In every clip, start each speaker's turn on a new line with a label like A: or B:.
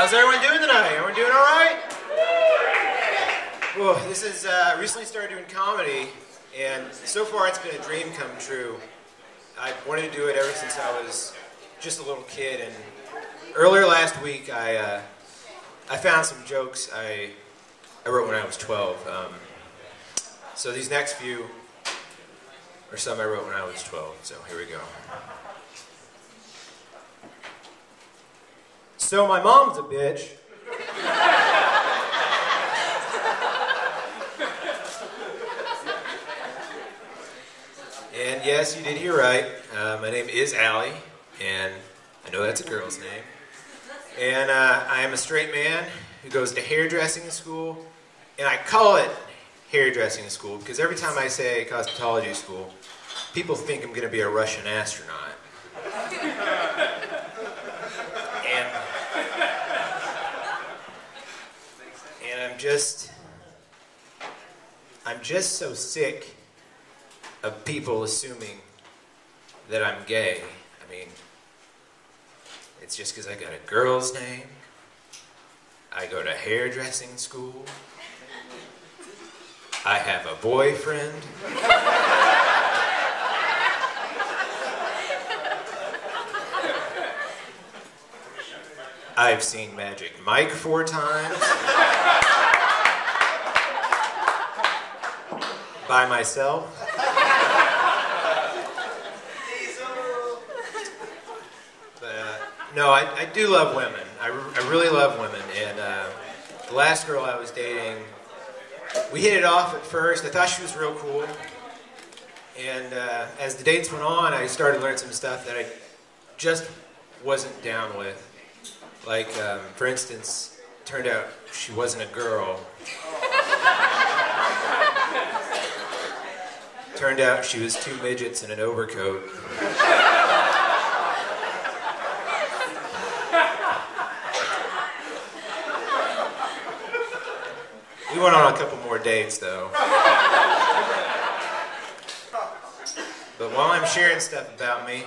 A: How's everyone doing tonight? Everyone doing all right? Well, this is recently started doing comedy, and so far it's been a dream come true. I wanted to do it ever since I was just a little kid, and earlier last week I found some jokes I wrote when I was 12. So these next few are some I wrote when I was 12, so here we go. So my mom's a bitch. And yes, you did hear right. My name is Allie, and I know that's a girl's name. And I am a straight man who goes to hairdressing school, and I call it hairdressing school because every time I say cosmetology school, people think I'm going to be a Russian astronaut. And I'm just so sick of people assuming that I'm gay. I mean, it's just because I got a girl's name, I go to hairdressing school, I have a boyfriend, I've seen Magic Mike 4 times by myself. No, I do love women. I really love women. And the last girl I was dating, we hit it off at first. I thought she was real cool. And as the dates went on, I started learning some stuff that I just wasn't down with. Like, for instance, it turned out she wasn't a girl. Turned out she was 2 midgets in an overcoat. We went on a couple more dates, though. But while I'm sharing stuff about me,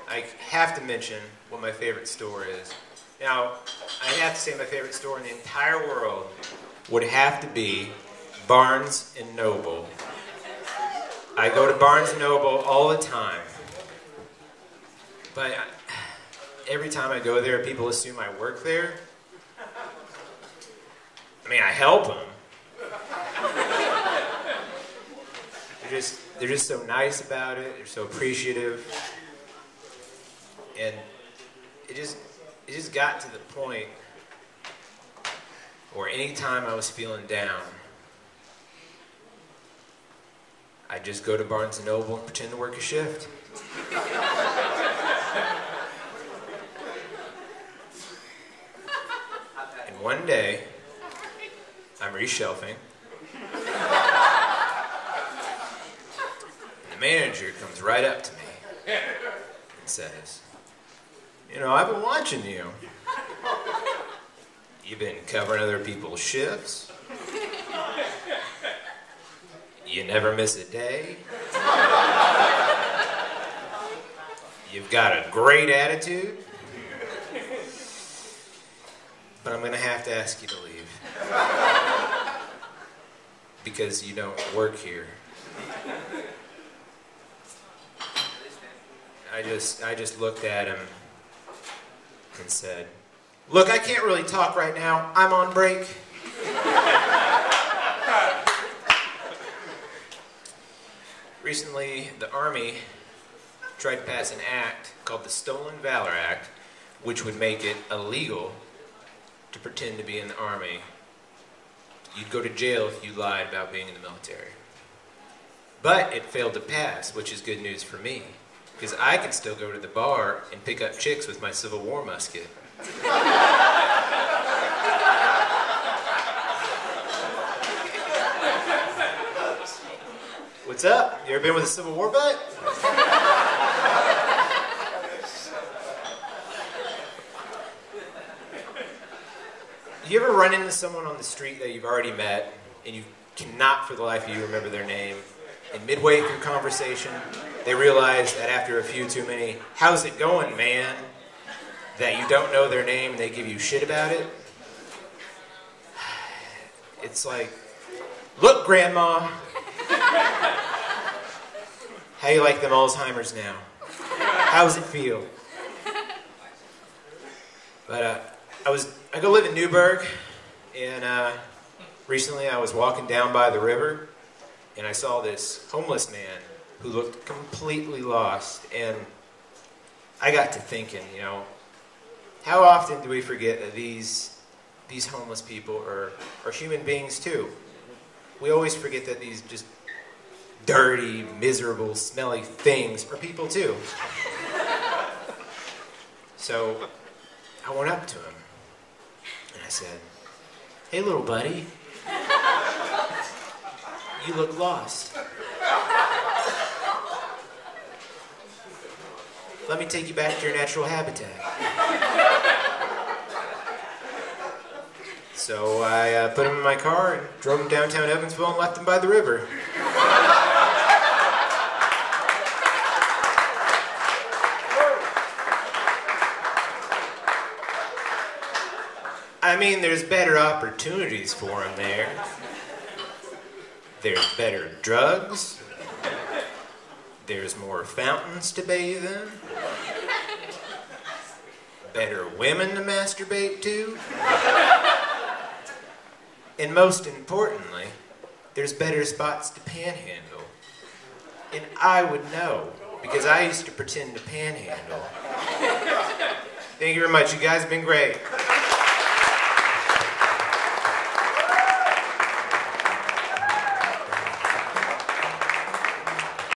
A: I have to mention what my favorite store is. Now, I have to say my favorite store in the entire world would have to be Barnes & Noble. I go to Barnes & Noble all the time. But every time I go there, people assume I work there. I mean, I help them. They're just so nice about it. They're so appreciative, and it just got to the point where anytime I was feeling down, I'd just go to Barnes & Noble and pretend to work a shift. And one day, I'm reshelving. The manager comes right up to me and says, "You know, I've been watching you. You've been covering other people's shifts. You never miss a day. You've got a great attitude. But I'm going to have to ask you to leave. Because you don't work here." I just looked at him and said, "Look, I can't really talk right now. I'm on break." Recently, the Army tried to pass an act called the Stolen Valor Act, which would make it illegal to pretend to be in the Army. You'd go to jail if you lied about being in the military. But it failed to pass, which is good news for me, because I can still go to the bar and pick up chicks with my Civil War musket. What's up? You ever been with a Civil War vet? You ever run into someone on the street that you've already met and you cannot for the life of you remember their name, and midway through conversation they realize that after a few too many "how's it going, man?" that you don't know their name and they give you shit about it? It's like, look, Grandma, how you like them Alzheimer's now? How does it feel? But I go live in Newburgh, and recently I was walking down by the river, and I saw this homeless man who looked completely lost, and I got to thinking, you know, how often do we forget that these homeless people are human beings too? We always forget that these just dirty, miserable, smelly things are people too. So I went up to him and I said, "Hey, little buddy, you look lost. Let me take you back to your natural habitat." So I put him in my car and drove him downtown Evansville and left him by the river. I mean, there's better opportunities for him there. There's better drugs. There's more fountains to bathe in. Better women to masturbate to. And most importantly, there's better spots to panhandle. And I would know, because I used to pretend to panhandle. Thank you very much. You guys have been great.